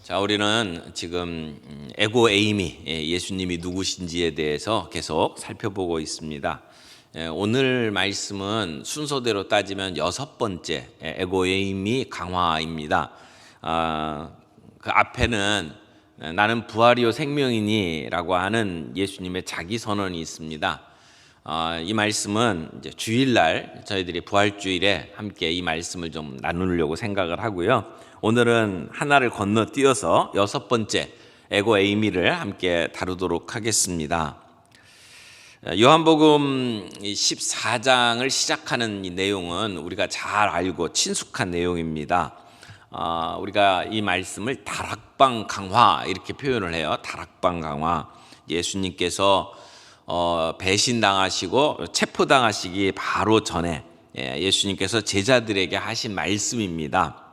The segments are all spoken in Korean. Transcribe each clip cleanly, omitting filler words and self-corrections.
자, 우리는 지금 에고 에이미, 예수님이 누구신지에 대해서 계속 살펴보고 있습니다. 오늘 말씀은 순서대로 따지면 6번째 에고 에이미 강화입니다. 그 앞에는 나는 부활이요 생명이니라고 하는 예수님의 자기 선언이 있습니다. 이 말씀은 이제 주일날 저희들이 부활주일에 함께 이 말씀을 좀 나누려고 생각을 하고요. 오늘은 하나를 건너뛰어서 6번째 에고 에이미를 함께 다루도록 하겠습니다. 요한복음 14장을 시작하는 이 내용은 우리가 잘 알고 친숙한 내용입니다. 우리가 이 말씀을 다락방 강화 이렇게 표현을 해요. 다락방 강화. 예수님께서 배신당하시고 체포당하시기 바로 전에 예수님께서 제자들에게 하신 말씀입니다.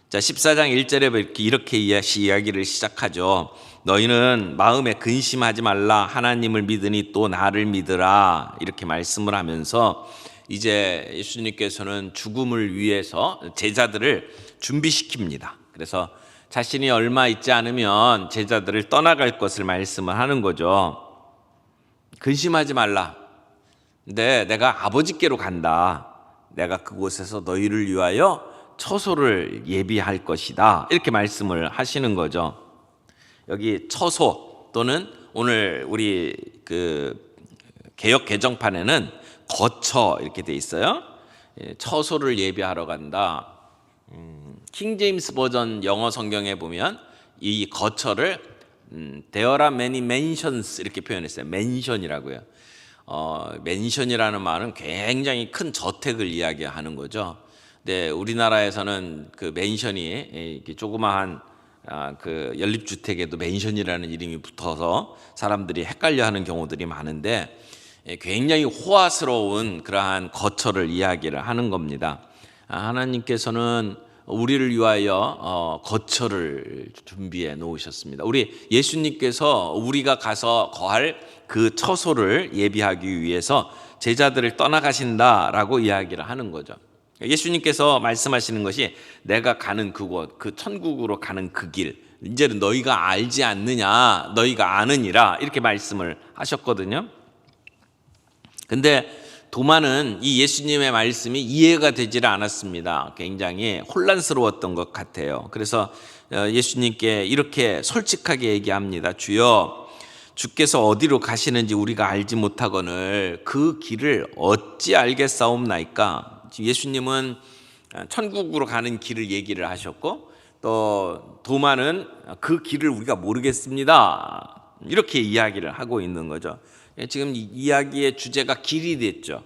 자, 14장 1절에 이렇게 이야기를 시작하죠. 너희는 마음에 근심하지 말라. 하나님을 믿으니 또 나를 믿으라. 이렇게 말씀을 하면서 이제 예수님께서는 죽음을 위해서 제자들을 준비시킵니다. 그래서 자신이 얼마 있지 않으면 제자들을 떠나갈 것을 말씀을 하는 거죠. 근심하지 말라. 근데 내가 아버지께로 간다. 내가 그곳에서 너희를 위하여 처소를 예비할 것이다. 이렇게 말씀을 하시는 거죠. 여기 처소 또는 오늘 우리 그 개역 개정판에는 거처 이렇게 돼 있어요. 처소를 예비하러 간다. 킹 제임스 버전 영어 성경에 보면 이 거처를 There are many mansions 이렇게 표현했어요. 맨션이라고요. 맨션이라는 말은 굉장히 큰 저택을 이야기하는 거죠. 근데 우리나라에서는 그 맨션이 조그마한 그 연립주택에도 맨션이라는 이름이 붙어서 사람들이 헷갈려하는 경우들이 많은데 굉장히 호화스러운 그러한 거처를 이야기를 하는 겁니다. 하나님께서는 우리를 위하여 거처를 준비해 놓으셨습니다. 우리 예수님께서 우리가 가서 거할 그 처소를 예비하기 위해서 제자들을 떠나가신다라고 이야기를 하는 거죠. 예수님께서 말씀하시는 것이 내가 가는 그곳, 그 천국으로 가는 그 길, 이제는 너희가 알지 않느냐, 너희가 아느니라 이렇게 말씀을 하셨거든요. 근데 도마는 이 예수님의 말씀이 이해가 되질 않았습니다. 굉장히 혼란스러웠던 것 같아요. 그래서 예수님께 이렇게 솔직하게 얘기합니다. 주여, 주께서 어디로 가시는지 우리가 알지 못하거늘 그 길을 어찌 알겠사옵나이까. 예수님은 천국으로 가는 길을 얘기를 하셨고 또 도마는 그 길을 우리가 모르겠습니다. 이렇게 이야기를 하고 있는 거죠. 지금 이 이야기의 주제가 길이 됐죠.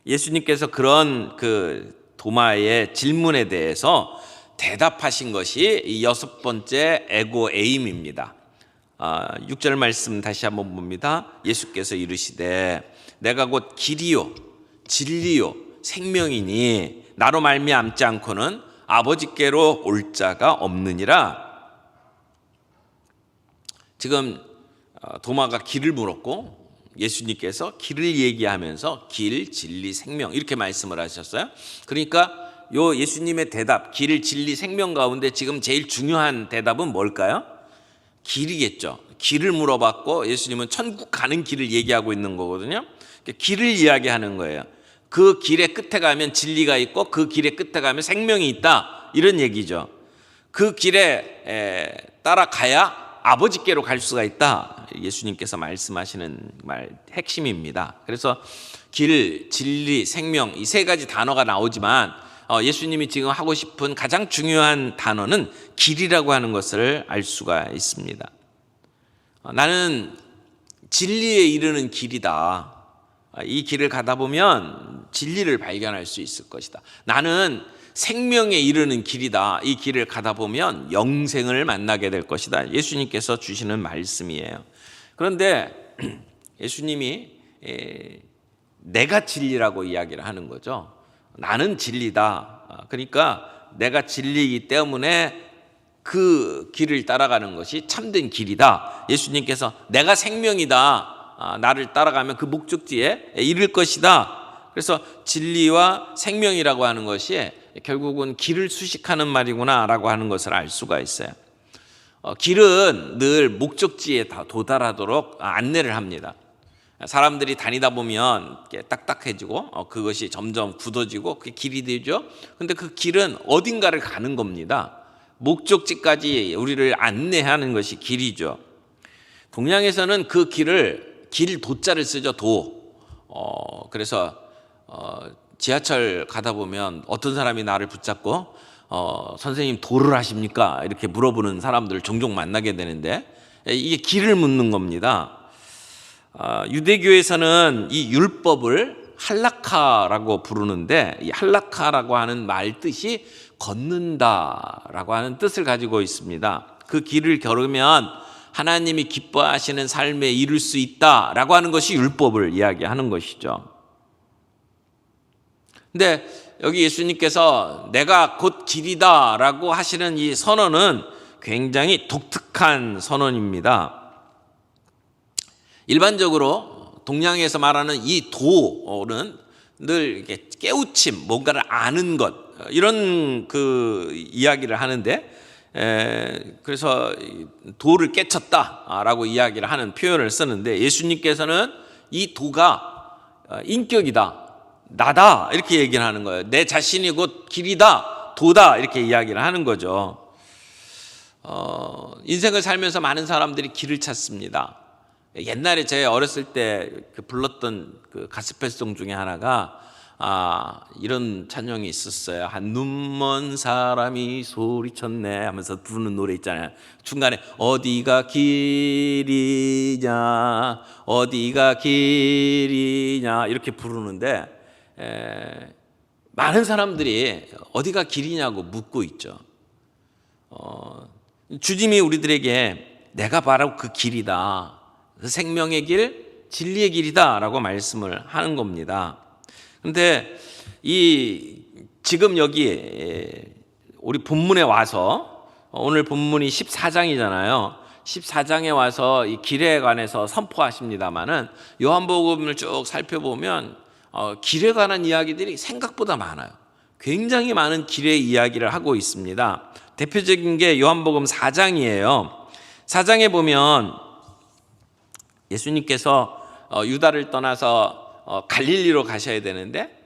예수님께서 그런 그 도마의 질문에 대해서 대답하신 것이 이 6번째 에고 에임입니다. 6절 말씀 다시 한번 봅니다. 예수께서 이르시되 내가 곧 길이요 진리요 생명이니 나로 말미암지 않고는 아버지께로 올 자가 없느니라. 지금 도마가 길을 물었고 예수님께서 길을 얘기하면서 길, 진리, 생명 이렇게 말씀을 하셨어요. 그러니까 요 예수님의 대답, 길, 진리, 생명 가운데 지금 제일 중요한 대답은 뭘까요? 길이겠죠. 길을 물어봤고 예수님은 천국 가는 길을 얘기하고 있는 거거든요. 길을 이야기하는 거예요. 그 길의 끝에 가면 진리가 있고 그 길의 끝에 가면 생명이 있다. 이런 얘기죠. 그 길에 따라가야 아버지께로 갈 수가 있다. 예수님께서 말씀하시는 핵심입니다. 그래서 길, 진리, 생명 이 세 가지 단어가 나오지만 예수님이 지금 하고 싶은 가장 중요한 단어는 길이라고 하는 것을 알 수가 있습니다. 나는 진리에 이르는 길이다. 이 길을 가다 보면 진리를 발견할 수 있을 것이다. 나는 생명에 이르는 길이다. 이 길을 가다 보면 영생을 만나게 될 것이다. 예수님께서 주시는 말씀이에요. 그런데 예수님이 내가 진리라고 이야기를 하는 거죠. 나는 진리다. 그러니까 내가 진리이기 때문에 그 길을 따라가는 것이 참된 길이다. 예수님께서 내가 생명이다. 나를 따라가면 그 목적지에 이를 것이다. 그래서 진리와 생명이라고 하는 것이 결국은 길을 수식하는 말이구나라고 하는 것을 알 수가 있어요. 길은 늘 목적지에 다 도달하도록 안내를 합니다. 사람들이 다니다 보면 딱딱해지고 그것이 점점 굳어지고 그게 길이 되죠. 근데 그 길은 어딘가를 가는 겁니다. 목적지까지 우리를 안내하는 것이 길이죠. 동양에서는 그 길을 길 도자를 쓰죠. 그래서 지하철 가다 보면 어떤 사람이 나를 붙잡고 선생님 도를 하십니까? 이렇게 물어보는 사람들을 종종 만나게 되는데 이게 길을 묻는 겁니다. 유대교에서는 이 율법을 할라카라고 부르는데 이 할라카라고 하는 말 뜻이 걷는다라고 하는 뜻을 가지고 있습니다. 그 길을 걸으면 하나님이 기뻐하시는 삶에 이룰 수 있다라고 하는 것이 율법을 이야기하는 것이죠. 근데 여기 예수님께서 내가 곧 길이다라고 하시는 이 선언은 굉장히 독특한 선언입니다. 일반적으로 동양에서 말하는 이 도는 늘 이렇게 깨우침, 뭔가를 아는 것 이런 그 이야기를 하는데 그래서 도를 깨쳤다라고 이야기를 하는 표현을 쓰는데 예수님께서는 이 도가 인격이다, 나다 이렇게 얘기를 하는 거예요. 내 자신이 곧 길이다, 도다 이렇게 이야기를 하는 거죠. 인생을 살면서 많은 사람들이 길을 찾습니다. 옛날에 제 어렸을 때 불렀던 그 가스펠송 중에 하나가 이런 찬양이 있었어요. 한 눈먼 사람이 소리쳤네 하면서 부르는 노래 있잖아요. 중간에 어디가 길이냐 어디가 길이냐 이렇게 부르는데 많은 사람들이 어디가 길이냐고 묻고 있죠. 주님이 우리들에게 내가 바로 그 길이다, 그 생명의 길, 진리의 길이다 라고 말씀을 하는 겁니다. 그런데 지금 여기 우리 본문에 와서 오늘 본문이 14장이잖아요. 14장에 와서 이 길에 관해서 선포하십니다마는 요한복음을 쭉 살펴보면 길에 관한 이야기들이 생각보다 많아요. 굉장히 많은 길의 이야기를 하고 있습니다. 대표적인 게 요한복음 4장이에요. 4장에 보면 예수님께서 유다를 떠나서 갈릴리로 가셔야 되는데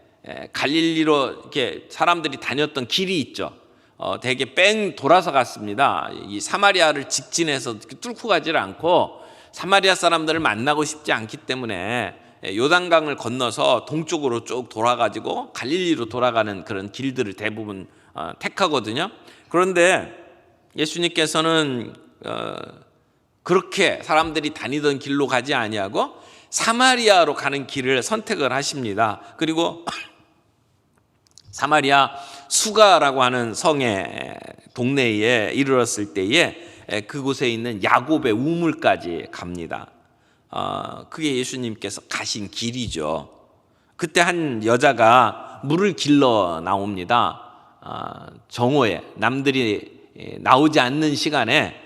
갈릴리로 이렇게 사람들이 다녔던 길이 있죠. 되게 뺑 돌아서 갔습니다. 이 사마리아를 직진해서 뚫고 가지를 않고 사마리아 사람들을 만나고 싶지 않기 때문에 요단강을 건너서 동쪽으로 쭉 돌아가지고 갈릴리로 돌아가는 그런 길들을 대부분 택하거든요. 그런데 예수님께서는 그렇게 사람들이 다니던 길로 가지 아니하고 사마리아로 가는 길을 선택을 하십니다. 그리고 사마리아 수가라고 하는 성의 동네에 이르렀을 때에 그곳에 있는 야곱의 우물까지 갑니다. 그게 예수님께서 가신 길이죠. 그때 한 여자가 물을 길러 나옵니다. 정오에 남들이 나오지 않는 시간에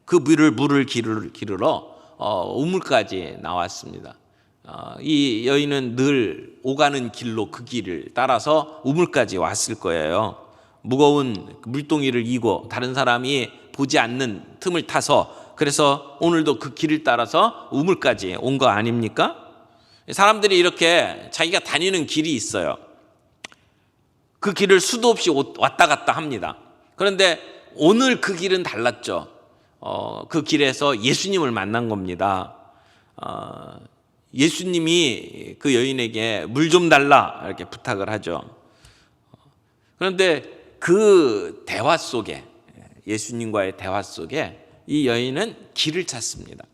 그 물을 기르러 우물까지 나왔습니다. 이 여인은 늘 오가는 길로 그 길을 따라서 우물까지 왔을 거예요. 무거운 물동이를 이고 다른 사람이 보지 않는 틈을 타서 그래서 오늘도 그 길을 따라서 우물까지 온 거 아닙니까? 사람들이 이렇게 자기가 다니는 길이 있어요. 그 길을 수도 없이 왔다 갔다 합니다. 그런데 오늘 그 길은 달랐죠. 그 길에서 예수님을 만난 겁니다. 예수님이 그 여인에게 물 좀 달라 이렇게 부탁을 하죠. 그런데 그 대화 속에 예수님과의 대화 속에 이 여인은 길을 찾습니다.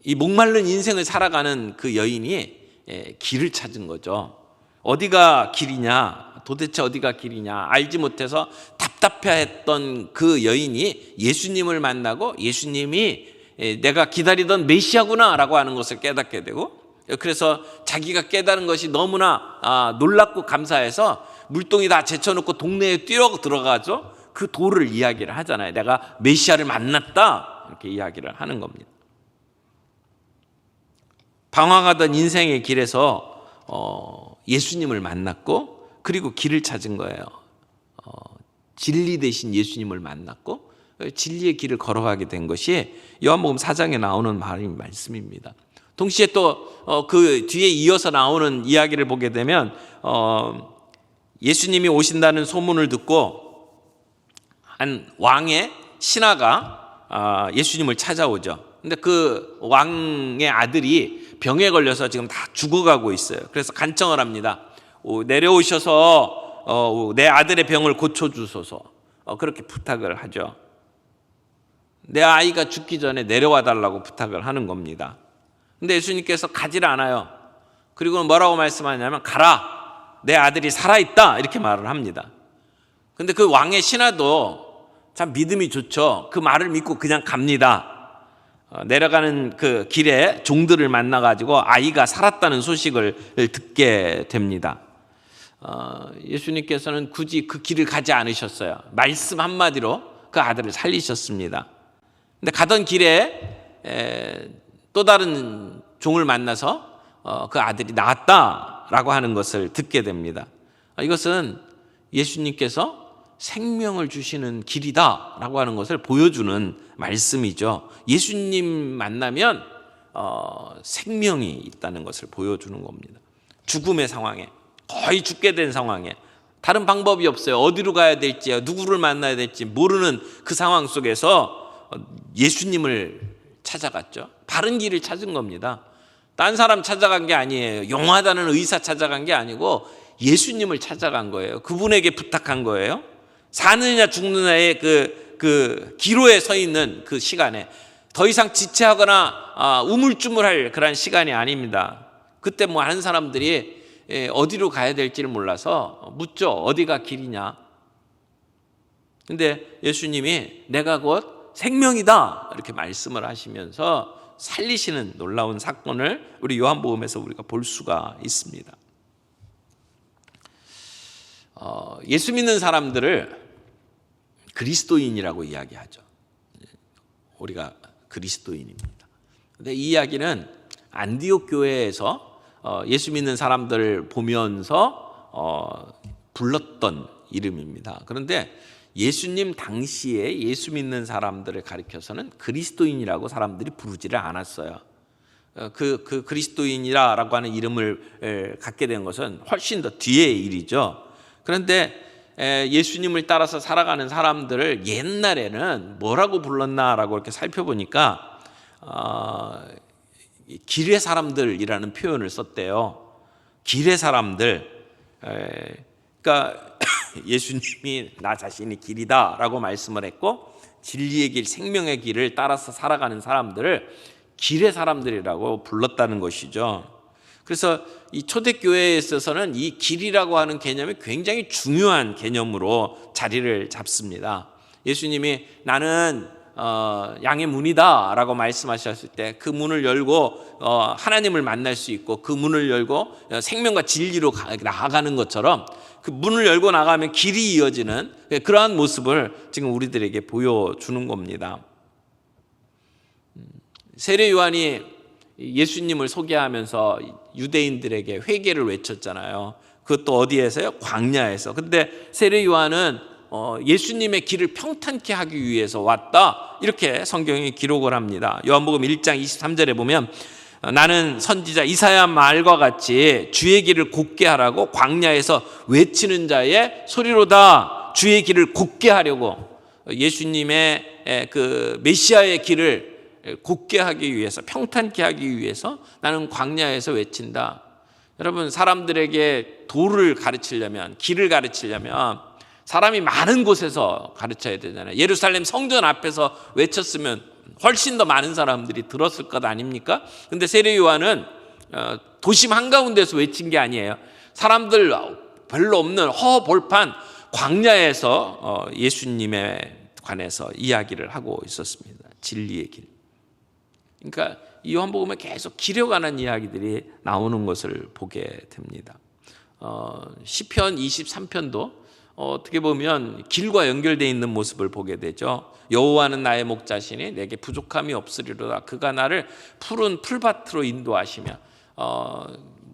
이 목마른 인생을 살아가는 그 여인이 길을 찾은 거죠. 어디가 길이냐, 도대체 어디가 길이냐 알지 못해서 답답해했던 그 여인이 예수님을 만나고 예수님이 내가 기다리던 메시아구나 라고 하는 것을 깨닫게 되고, 그래서 자기가 깨달은 것이 너무나 놀랍고 감사해서 물동이 다 제쳐놓고 동네에 뛰어 들어가죠. 그 도를 이야기를 하잖아요. 내가 메시아를 만났다 이렇게 이야기를 하는 겁니다. 방황하던 인생의 길에서 예수님을 만났고 그리고 길을 찾은 거예요. 진리 대신 예수님을 만났고 진리의 길을 걸어가게 된 것이 요한복음 4장에 나오는 말씀입니다. 동시에 또 그 뒤에 이어서 나오는 이야기를 보게 되면 예수님이 오신다는 소문을 듣고 한 왕의 신하가 예수님을 찾아오죠. 근데 그 왕의 아들이 병에 걸려서 지금 다 죽어가고 있어요. 그래서 간청을 합니다. 내려오셔서 내 아들의 병을 고쳐주소서. 그렇게 부탁을 하죠. 내 아이가 죽기 전에 내려와 달라고 부탁을 하는 겁니다. 근데 예수님께서 가지를 않아요. 그리고 뭐라고 말씀하냐면 가라, 내 아들이 살아있다, 이렇게 말을 합니다. 근데 그 왕의 신하도 참 믿음이 좋죠. 그 말을 믿고 그냥 갑니다. 내려가는 그 길에 종들을 만나가지고 아이가 살았다는 소식을 듣게 됩니다. 예수님께서는 굳이 그 길을 가지 않으셨어요. 말씀 한마디로 그 아들을 살리셨습니다. 근데 가던 길에 또 다른 종을 만나서 그 아들이 나았다라고 하는 것을 듣게 됩니다. 이것은 예수님께서 생명을 주시는 길이다라고 하는 것을 보여주는 말씀이죠. 예수님 만나면 생명이 있다는 것을 보여주는 겁니다. 죽음의 상황에, 거의 죽게 된 상황에 다른 방법이 없어요. 어디로 가야 될지, 누구를 만나야 될지 모르는 그 상황 속에서 예수님을 찾아갔죠. 바른 길을 찾은 겁니다. 딴 사람 찾아간 게 아니에요. 용하다는 의사 찾아간 게 아니고 예수님을 찾아간 거예요. 그분에게 부탁한 거예요. 사느냐 죽느냐의 그 기로에 서 있는 그 시간에 더 이상 지체하거나 우물쭈물할 그런 시간이 아닙니다. 그때 많은 사람들이 어디로 가야 될지를 몰라서 묻죠. 어디가 길이냐. 근데 예수님이 내가 곧 생명이다 이렇게 말씀을 하시면서 살리시는 놀라운 사건을 우리 요한복음에서 우리가 볼 수가 있습니다. 예수 믿는 사람들을 그리스도인이라고 이야기하죠. 우리가 그리스도인입니다. 근데 이 이야기는 안디옥 교회에서 예수 믿는 사람들을 보면서 불렀던 이름입니다. 그런데 예수님 당시에 예수 믿는 사람들을 가리켜서는 그리스도인이라고 사람들이 부르지를 않았어요. 그 그리스도인이라고 하는 이름을 갖게 된 것은 훨씬 더 뒤의 일이죠. 그런데 예수님을 따라서 살아가는 사람들을 옛날에는 뭐라고 불렀나라고 이렇게 살펴보니까 길의 사람들이라는 표현을 썼대요. 길의 사람들. 그러니까 예수님이 나 자신이 길이다라고 말씀을 했고 진리의 길, 생명의 길을 따라서 살아가는 사람들을 길의 사람들이라고 불렀다는 것이죠. 그래서 이 초대교회에 있어서는 이 길이라고 하는 개념이 굉장히 중요한 개념으로 자리를 잡습니다. 예수님이 나는 양의 문이다 라고 말씀하셨을 때 그 문을 열고 하나님을 만날 수 있고 그 문을 열고 생명과 진리로 나아가는 것처럼 그 문을 열고 나가면 길이 이어지는 그러한 모습을 지금 우리들에게 보여주는 겁니다. 세례 요한이 예수님을 소개하면서 유대인들에게 회개를 외쳤잖아요. 그것도 어디에서요? 광야에서. 근데 세례 요한은 예수님의 길을 평탄케 하기 위해서 왔다 이렇게 성경이 기록을 합니다. 요한복음 1장 23절에 보면 나는 선지자 이사야 말과 같이 주의 길을 곧게 하라고 광야에서 외치는 자의 소리로다. 주의 길을 곧게 하려고 예수님의 그 메시아의 길을 곧게 하기 위해서, 평탄케 하기 위해서 나는 광야에서 외친다. 여러분, 사람들에게 도를 가르치려면, 길을 가르치려면 사람이 많은 곳에서 가르쳐야 되잖아요. 예루살렘 성전 앞에서 외쳤으면 훨씬 더 많은 사람들이 들었을 것 아닙니까? 근데 세례 요한은 도심 한가운데서 외친 게 아니에요. 사람들 별로 없는 허벌판 광야에서 예수님에 관해서 이야기를 하고 있었습니다. 진리의 길. 그러니까 이 요한복음에 계속 길에 관한 이야기들이 나오는 것을 보게 됩니다. 시편 23편도 어떻게 보면 길과 연결되어 있는 모습을 보게 되죠. 여호와는 나의 목자시니 내게 부족함이 없으리로다. 그가 나를 푸른 풀밭으로 인도하시며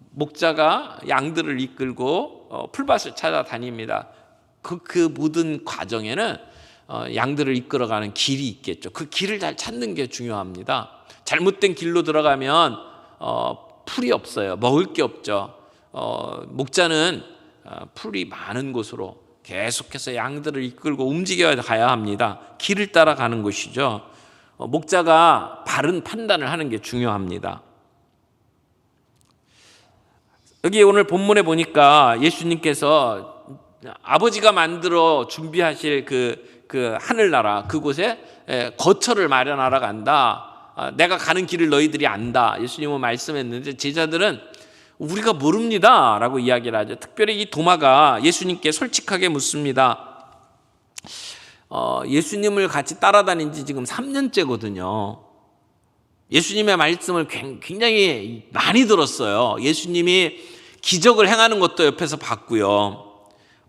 목자가 양들을 이끌고 풀밭을 찾아다닙니다. 그 모든 과정에는 양들을 이끌어가는 길이 있겠죠. 그 길을 잘 찾는 게 중요합니다. 잘못된 길로 들어가면 풀이 없어요. 먹을 게 없죠. 목자는 풀이 많은 곳으로 계속해서 양들을 이끌고 움직여 가야 합니다. 길을 따라가는 것이죠. 목자가 바른 판단을 하는 게 중요합니다. 여기 오늘 본문에 보니까 예수님께서 아버지가 만들어 준비하실 그 하늘나라 그곳에 거처를 마련하러 간다. 내가 가는 길을 너희들이 안다. 예수님은 말씀했는데 제자들은 우리가 모릅니다 라고 이야기를 하죠. 특별히 이 도마가 예수님께 솔직하게 묻습니다. 예수님을 같이 따라다닌 지 지금 3년째거든요. 예수님의 말씀을 굉장히 많이 들었어요. 예수님이 기적을 행하는 것도 옆에서 봤고요.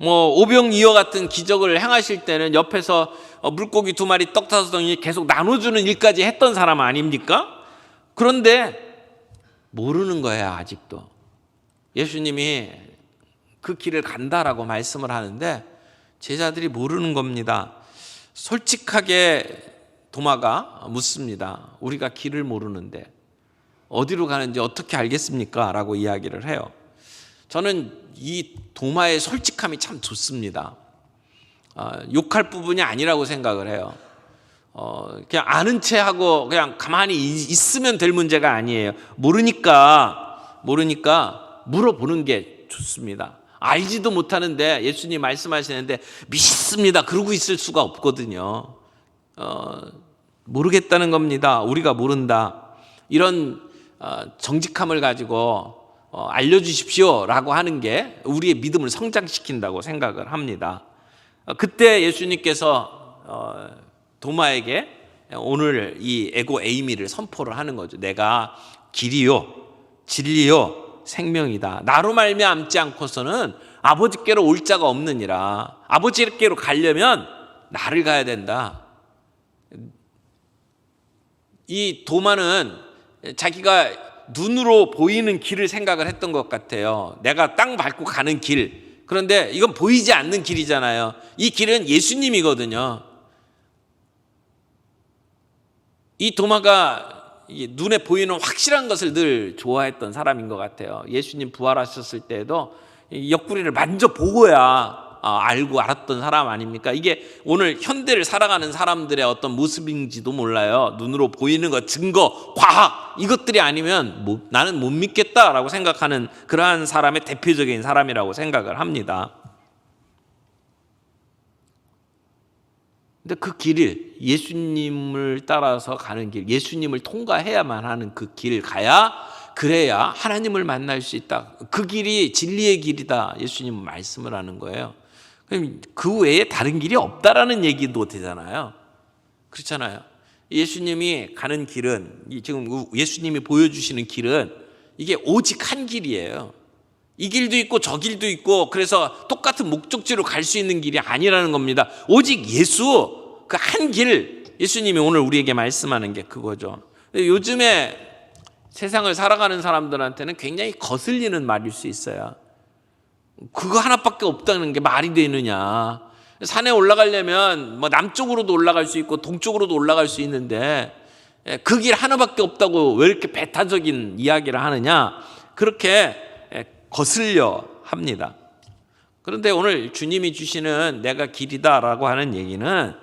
오병이어 같은 기적을 행하실 때는 옆에서 물고기 2마리 떡 5덩이 계속 나눠주는 일까지 했던 사람 아닙니까? 그런데 모르는 거예요. 아직도. 예수님이 그 길을 간다라고 말씀을 하는데 제자들이 모르는 겁니다. 솔직하게 도마가 묻습니다. 우리가 길을 모르는데 어디로 가는지 어떻게 알겠습니까? 라고 이야기를 해요. 저는 이 도마의 솔직함이 참 좋습니다. 욕할 부분이 아니라고 생각을 해요. 그냥 아는 체 하고 그냥 가만히 있으면 될 문제가 아니에요. 모르니까 물어보는 게 좋습니다. 알지도 못하는데 예수님 말씀하시는데 믿습니다 그러고 있을 수가 없거든요. 모르겠다는 겁니다. 우리가 모른다. 이런 정직함을 가지고 알려주십시오 라고 하는 게 우리의 믿음을 성장시킨다고 생각을 합니다. 그때 예수님께서 도마에게 오늘 이 에고 에이미를 선포를 하는 거죠. 내가 길이요 진리요 생명이다. 나로 말미암지 않고서는 아버지께로 올 자가 없느니라. 아버지께로 가려면 나를 가야 된다. 이 도마는 자기가 눈으로 보이는 길을 생각을 했던 것 같아요. 내가 땅 밟고 가는 길. 그런데 이건 보이지 않는 길이잖아요. 이 길은 예수님이거든요. 이 도마가 눈에 보이는 확실한 것을 늘 좋아했던 사람인 것 같아요. 예수님 부활하셨을 때에도 옆구리를 만져보고야 알고 알았던 사람 아닙니까? 이게 오늘 현대를 살아가는 사람들의 어떤 모습인지도 몰라요. 눈으로 보이는 것, 증거, 과학 이것들이 아니면 나는 못 믿겠다라고 생각하는 그러한 사람의 대표적인 사람이라고 생각을 합니다. 근데 그 길을 예수님을 따라서 가는 길, 예수님을 통과해야만 하는 그 길을 가야 그래야 하나님을 만날 수 있다. 그 길이 진리의 길이다. 예수님은 말씀을 하는 거예요. 그럼 그 외에 다른 길이 없다라는 얘기도 되잖아요. 그렇잖아요. 예수님이 가는 길은 지금 예수님이 보여주시는 길은 이게 오직 한 길이에요. 이 길도 있고 저 길도 있고 그래서 똑같은 목적지로 갈 수 있는 길이 아니라는 겁니다. 오직 예수 그 한 길 예수님이 오늘 우리에게 말씀하는 게 그거죠. 요즘에 세상을 살아가는 사람들한테는 굉장히 거슬리는 말일 수 있어요. 그거 하나밖에 없다는 게 말이 되느냐. 산에 올라가려면 남쪽으로도 올라갈 수 있고 동쪽으로도 올라갈 수 있는데 그 길 하나밖에 없다고 왜 이렇게 배타적인 이야기를 하느냐. 그렇게 거슬려 합니다. 그런데 오늘 주님이 주시는 내가 길이다라고 하는 얘기는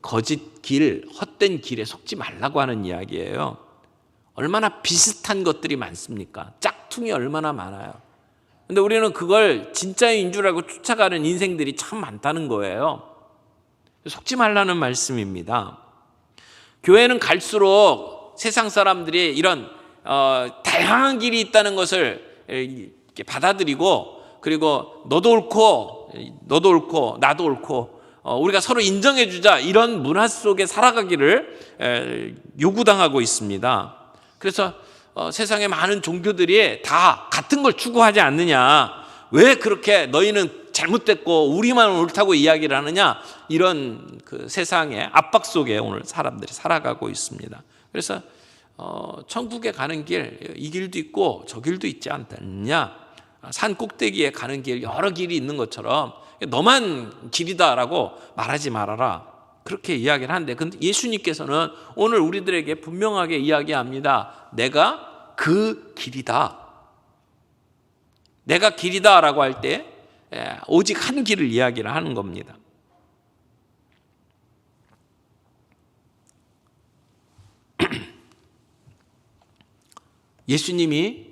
거짓 길, 헛된 길에 속지 말라고 하는 이야기예요. 얼마나 비슷한 것들이 많습니까? 짝퉁이 얼마나 많아요. 근데 우리는 그걸 진짜인 줄 알고 쫓아가는 인생들이 참 많다는 거예요. 속지 말라는 말씀입니다. 교회는 갈수록 세상 사람들이 이런 다양한 길이 있다는 것을 이렇게 받아들이고 그리고 너도 옳고 나도 옳고 우리가 서로 인정해 주자 이런 문화 속에 살아가기를 요구당하고 있습니다. 그래서 세상의 많은 종교들이 다 같은 걸 추구하지 않느냐. 왜 그렇게 너희는 잘못됐고 우리만 옳다고 이야기를 하느냐. 이런 그 세상의 압박 속에 오늘 사람들이 살아가고 있습니다. 그래서 천국에 가는 길, 이 길도 있고 저 길도 있지 않느냐. 산 꼭대기에 가는 길 여러 길이 있는 것처럼 너만 길이다라고 말하지 말아라. 그렇게 이야기를 하는데, 근데 예수님께서는 오늘 우리들에게 분명하게 이야기합니다. 내가 그 길이다. 내가 길이다라고 할 때 오직 한 길을 이야기를 하는 겁니다. 예수님이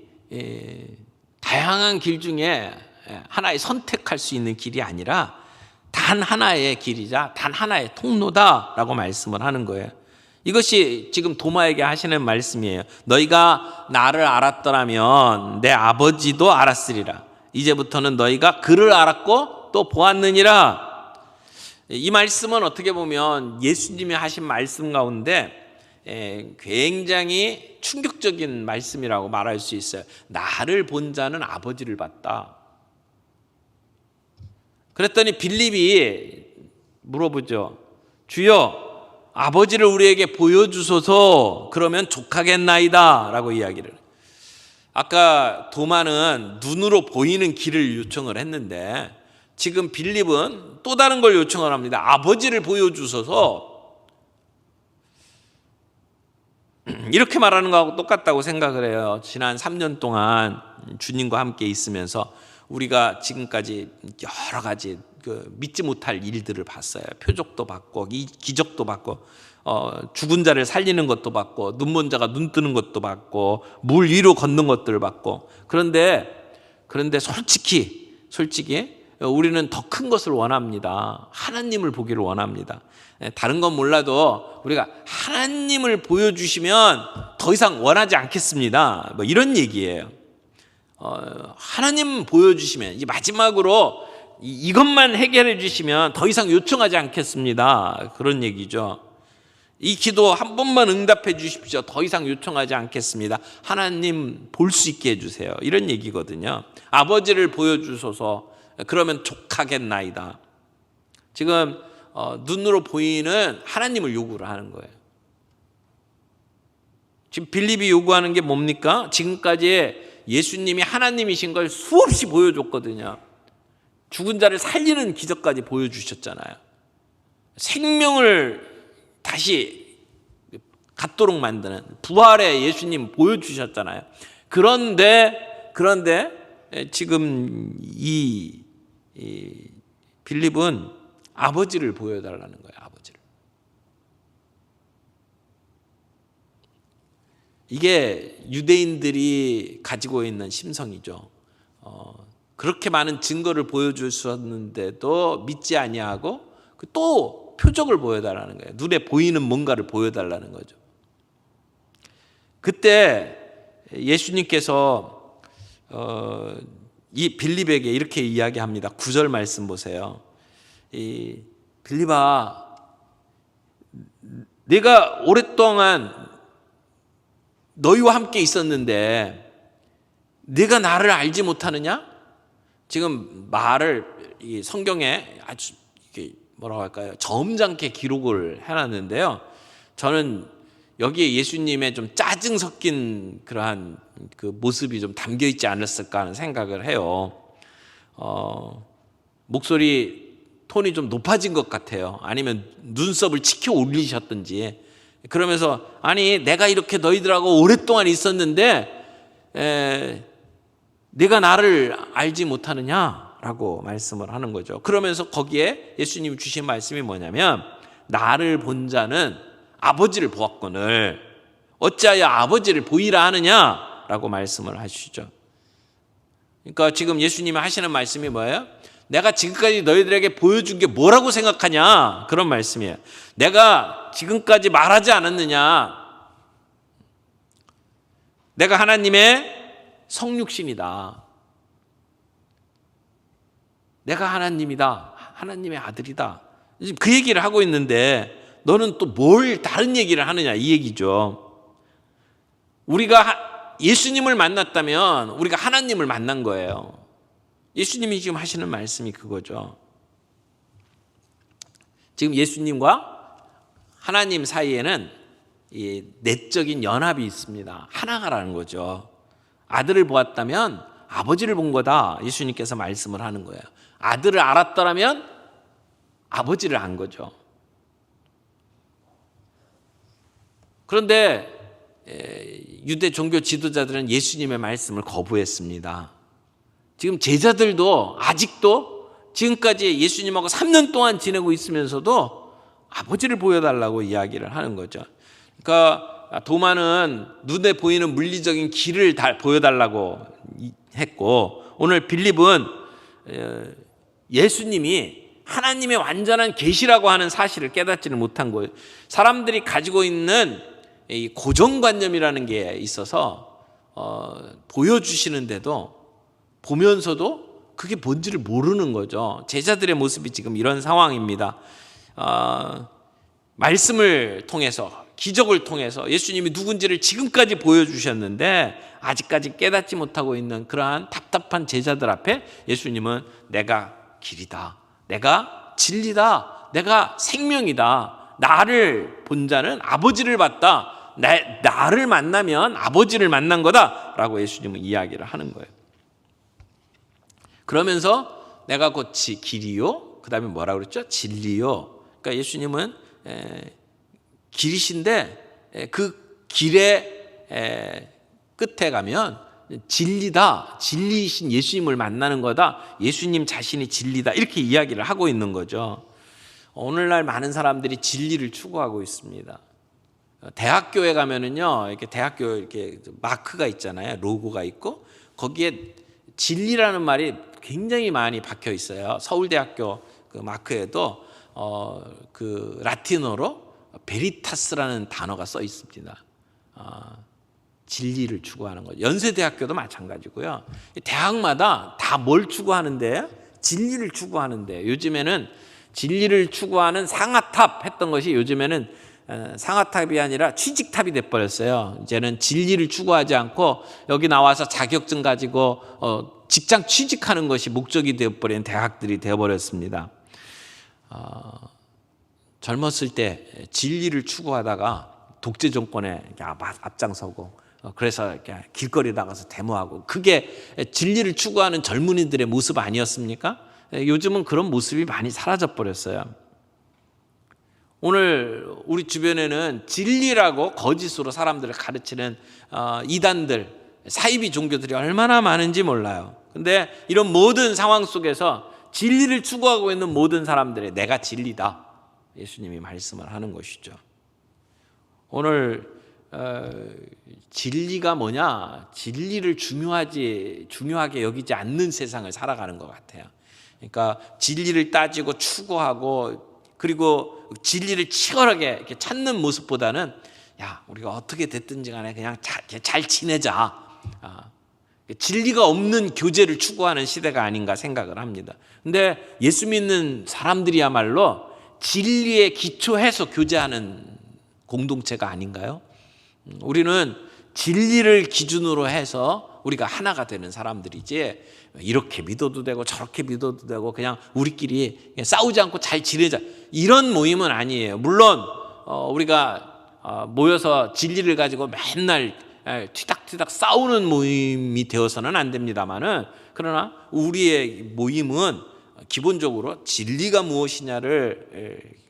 다양한 길 중에 하나의 선택할 수 있는 길이 아니라 단 하나의 길이자 단 하나의 통로다라고 말씀을 하는 거예요. 이것이 지금 도마에게 하시는 말씀이에요. 너희가 나를 알았더라면 내 아버지도 알았으리라. 이제부터는 너희가 그를 알았고 또 보았느니라. 이 말씀은 어떻게 보면 예수님이 하신 말씀 가운데 굉장히 충격적인 말씀이라고 말할 수 있어요. 나를 본 자는 아버지를 봤다. 그랬더니 빌립이 물어보죠. 주여, 아버지를 우리에게 보여주소서. 그러면 족하겠나이다 라고 이야기를 해요. 아까 도마는 눈으로 보이는 길을 요청을 했는데 지금 빌립은 또 다른 걸 요청을 합니다. 아버지를 보여주소서. 이렇게 말하는 거하고 똑같다고 생각을 해요. 지난 3년 동안 주님과 함께 있으면서 우리가 지금까지 여러 가지 믿지 못할 일들을 봤어요. 표적도 받고 기적도 받고 죽은 자를 살리는 것도 받고 눈먼 자가 눈 뜨는 것도 받고 물 위로 걷는 것들을 받고 그런데 솔직히 우리는 더 큰 것을 원합니다. 하나님을 보기를 원합니다. 다른 건 몰라도 우리가 하나님을 보여주시면 더 이상 원하지 않겠습니다. 뭐 이런 얘기예요. 하나님 보여주시면 이제 마지막으로 이것만 해결해 주시면 더 이상 요청하지 않겠습니다. 그런 얘기죠. 이 기도 한 번만 응답해 주십시오. 더 이상 요청하지 않겠습니다. 하나님 볼 수 있게 해주세요. 이런 얘기거든요. 아버지를 보여주소서. 그러면 족하겠나이다. 지금 눈으로 보이는 하나님을 요구를 하는 거예요. 지금 빌립이 요구하는 게 뭡니까? 지금까지 예수님이 하나님이신 걸 수없이 보여줬거든요. 죽은 자를 살리는 기적까지 보여주셨잖아요. 생명을 다시 갖도록 만드는 부활의 예수님 보여주셨잖아요. 그런데 지금 이 빌립은 아버지를 보여달라는 거예요. 아버지를. 이게 유대인들이 가지고 있는 심성이죠. 그렇게 많은 증거를 보여주셨는데도 믿지 아니하고 또 표적을 보여달라는 거예요. 눈에 보이는 뭔가를 보여달라는 거죠. 그때 예수님께서 이 빌립에게 이렇게 이야기합니다. 9절 말씀 보세요. 이 빌립아, 내가 오랫동안 너희와 함께 있었는데 네가 나를 알지 못하느냐? 지금 말을 이 성경에 아주 뭐라고 할까요? 점잖게 기록을 해놨는데요. 저는 여기에 예수님의 좀 짜증 섞인 그러한 그 모습이 좀 담겨 있지 않았을까 하는 생각을 해요. 목소리 톤이 좀 높아진 것 같아요. 아니면 눈썹을 치켜 올리셨든지. 그러면서 아니 내가 이렇게 너희들하고 오랫동안 있었는데 네가 나를 알지 못하느냐라고 말씀을 하는 거죠. 그러면서 거기에 예수님이 주신 말씀이 뭐냐면 나를 본 자는 아버지를 보았거늘 어찌하여 아버지를 보이라 하느냐라고 말씀을 하시죠. 그러니까 지금 예수님이 하시는 말씀이 뭐예요? 내가 지금까지 너희들에게 보여준 게 뭐라고 생각하냐? 그런 말씀이에요. 내가 지금까지 말하지 않았느냐? 내가 하나님의 성육신이다. 내가 하나님이다. 하나님의 아들이다. 지금 그 얘기를 하고 있는데 너는 또 뭘 다른 얘기를 하느냐 이 얘기죠. 우리가 예수님을 만났다면 우리가 하나님을 만난 거예요. 예수님이 지금 하시는 말씀이 그거죠. 지금 예수님과 하나님 사이에는 이 내적인 연합이 있습니다. 하나가라는 거죠. 아들을 보았다면 아버지를 본 거다. 예수님께서 말씀을 하는 거예요. 아들을 알았더라면 아버지를 안 거죠. 그런데 유대 종교 지도자들은 예수님의 말씀을 거부했습니다. 지금 제자들도 아직도 지금까지 예수님하고 3년 동안 지내고 있으면서도 아버지를 보여달라고 이야기를 하는 거죠. 그러니까 도마는 눈에 보이는 물리적인 길을 보여달라고 했고, 오늘 빌립은 예수님이 하나님의 완전한 계시라고 하는 사실을 깨닫지를 못한 거예요. 사람들이 가지고 있는 이 고정관념이라는 게 있어서 보여주시는데도 보면서도 그게 뭔지를 모르는 거죠. 제자들의 모습이 지금 이런 상황입니다. 말씀을 통해서, 기적을 통해서 예수님이 누군지를 지금까지 보여주셨는데 아직까지 깨닫지 못하고 있는 그러한 답답한 제자들 앞에 예수님은 내가 길이다, 내가 진리다, 내가 생명이다, 나를 본 자는 아버지를 봤다, 나를 만나면 아버지를 만난 거다 라고 예수님은 이야기를 하는 거예요. 그러면서 내가 곧 길이요, 그 다음에 뭐라고 그랬죠? 진리요. 그러니까 예수님은 길이신데 그 길의 끝에 가면 진리다, 진리이신 예수님을 만나는 거다, 예수님 자신이 진리다, 이렇게 이야기를 하고 있는 거죠. 오늘날 많은 사람들이 진리를 추구하고 있습니다. 대학교에 가면은요, 이렇게 대학교 이렇게 마크가 있잖아요. 로고가 있고 거기에 진리라는 말이 굉장히 많이 박혀 있어요. 서울대학교 그 마크에도 그 라틴어로 베리타스라는 단어가 써 있습니다. 진리를 추구하는 거죠. 연세대학교도 마찬가지고요. 대학마다 다 뭘 추구하는데? 진리를 추구하는데, 요즘에는 진리를 추구하는 상아탑 했던 것이 요즘에는 상아탑이 아니라 취직탑이 돼버렸어요. 이제는 진리를 추구하지 않고 여기 나와서 자격증 가지고 직장 취직하는 것이 목적이 되어버린 대학들이 되어버렸습니다. 젊었을 때 진리를 추구하다가 독재 정권에 앞장서고, 그래서 이렇게 길거리 나가서 데모하고, 그게 진리를 추구하는 젊은이들의 모습 아니었습니까? 요즘은 그런 모습이 많이 사라져 버렸어요. 오늘 우리 주변에는 진리라고 거짓으로 사람들을 가르치는 이단들, 사이비 종교들이 얼마나 많은지 몰라요. 근데 이런 모든 상황 속에서 진리를 추구하고 있는 모든 사람들의 내가 진리다, 예수님이 말씀을 하는 것이죠. 오늘 진리가 뭐냐? 진리를 중요하게 여기지 않는 세상을 살아가는 것 같아요. 그러니까 진리를 따지고 추구하고, 그리고 진리를 치열하게 이렇게 찾는 모습보다는 우리가 어떻게 됐든지 간에 그냥 잘 지내자, 진리가 없는 교제를 추구하는 시대가 아닌가 생각을 합니다. 근데 예수 믿는 사람들이야말로 진리에 기초해서 교제하는 공동체가 아닌가요? 우리는 진리를 기준으로 해서 우리가 하나가 되는 사람들이지, 이렇게 믿어도 되고 저렇게 믿어도 되고 그냥 우리끼리 싸우지 않고 잘 지내자, 이런 모임은 아니에요. 물론 우리가 모여서 진리를 가지고 맨날 튀닥튀닥 싸우는 모임이 되어서는 안 됩니다만은, 그러나 우리의 모임은 기본적으로 진리가 무엇이냐를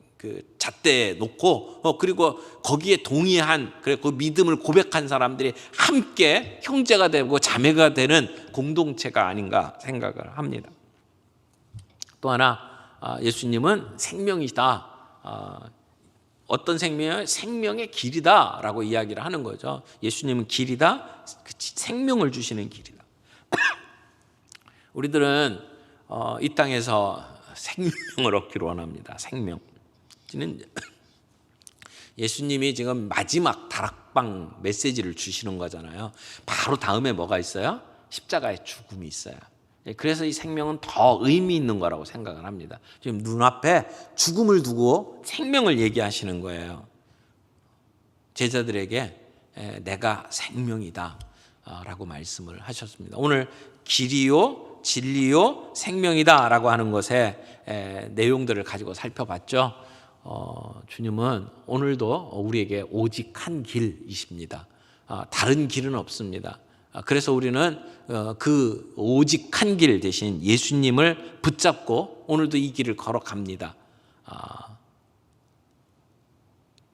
잣대에 놓고, 그리고 거기에 동의한, 그 믿음을 고백한 사람들이 함께 형제가 되고 자매가 되는 공동체가 아닌가 생각을 합니다. 또 하나, 예수님은 생명이다. 어떤 생명이에요? 생명의 길이다 라고 이야기를 하는 거죠. 예수님은 길이다, 생명을 주시는 길이다. 우리들은 이 땅에서 생명을 얻기를 원합니다. 생명. 예수님이 지금 마지막 다락방 메시지를 주시는 거잖아요. 바로 다음에 뭐가 있어요? 십자가의 죽음이 있어요. 그래서 이 생명은 더 의미 있는 거라고 생각을 합니다. 지금 눈앞에 죽음을 두고 생명을 얘기하시는 거예요. 제자들에게 내가 생명이다 라고 말씀을 하셨습니다. 오늘 길이요, 진리요, 생명이다 라고 하는 것의 내용들을 가지고 살펴봤죠. 주님은 오늘도 우리에게 오직 한 길이십니다. 다른 길은 없습니다. 그래서 우리는 그 오직 한 길 대신 예수님을 붙잡고 오늘도 이 길을 걸어갑니다.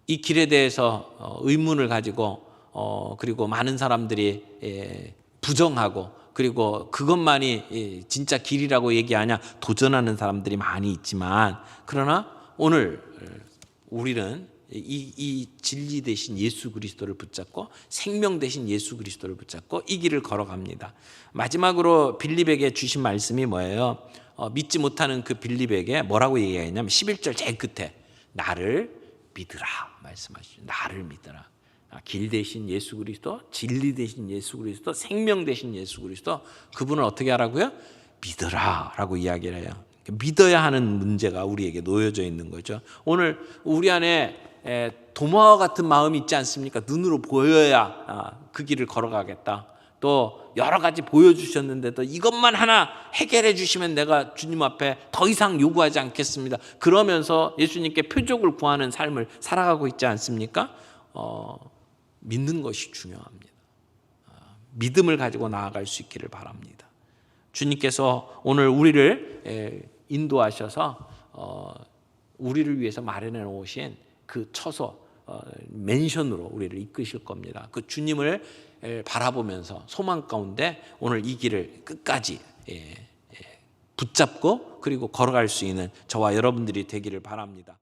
이 길에 대해서 의문을 가지고 그리고 많은 사람들이 부정하고 그리고 그것만이 진짜 길이라고 얘기하냐 도전하는 사람들이 많이 있지만, 그러나 오늘 우리는 이 진리 대신 예수 그리스도를 붙잡고 생명 대신 예수 그리스도를 붙잡고 이 길을 걸어갑니다. 마지막으로 빌립에게 주신 말씀이 뭐예요? 믿지 못하는 그 빌립에게 뭐라고 얘기하냐면 11절 제일 끝에 나를 믿으라 말씀하시죠. 나를 믿으라. 길 대신 예수 그리스도, 진리 대신 예수 그리스도, 생명 대신 예수 그리스도, 그분을 어떻게 하라고요? 믿으라라고 이야기를 해요. 믿어야 하는 문제가 우리에게 놓여져 있는 거죠. 오늘 우리 안에 도마와 같은 마음이 있지 않습니까? 눈으로 보여야 그 길을 걸어가겠다. 또 여러 가지 보여주셨는데도 이것만 하나 해결해 주시면 내가 주님 앞에 더 이상 요구하지 않겠습니다. 그러면서 예수님께 표적을 구하는 삶을 살아가고 있지 않습니까? 믿는 것이 중요합니다. 믿음을 가지고 나아갈 수 있기를 바랍니다. 주님께서 오늘 우리를 인도하셔서 우리를 위해서 마련해 놓으신 그 처소 맨션으로 우리를 이끄실 겁니다. 그 주님을 바라보면서 소망 가운데 오늘 이 길을 끝까지 붙잡고 그리고 걸어갈 수 있는 저와 여러분들이 되기를 바랍니다.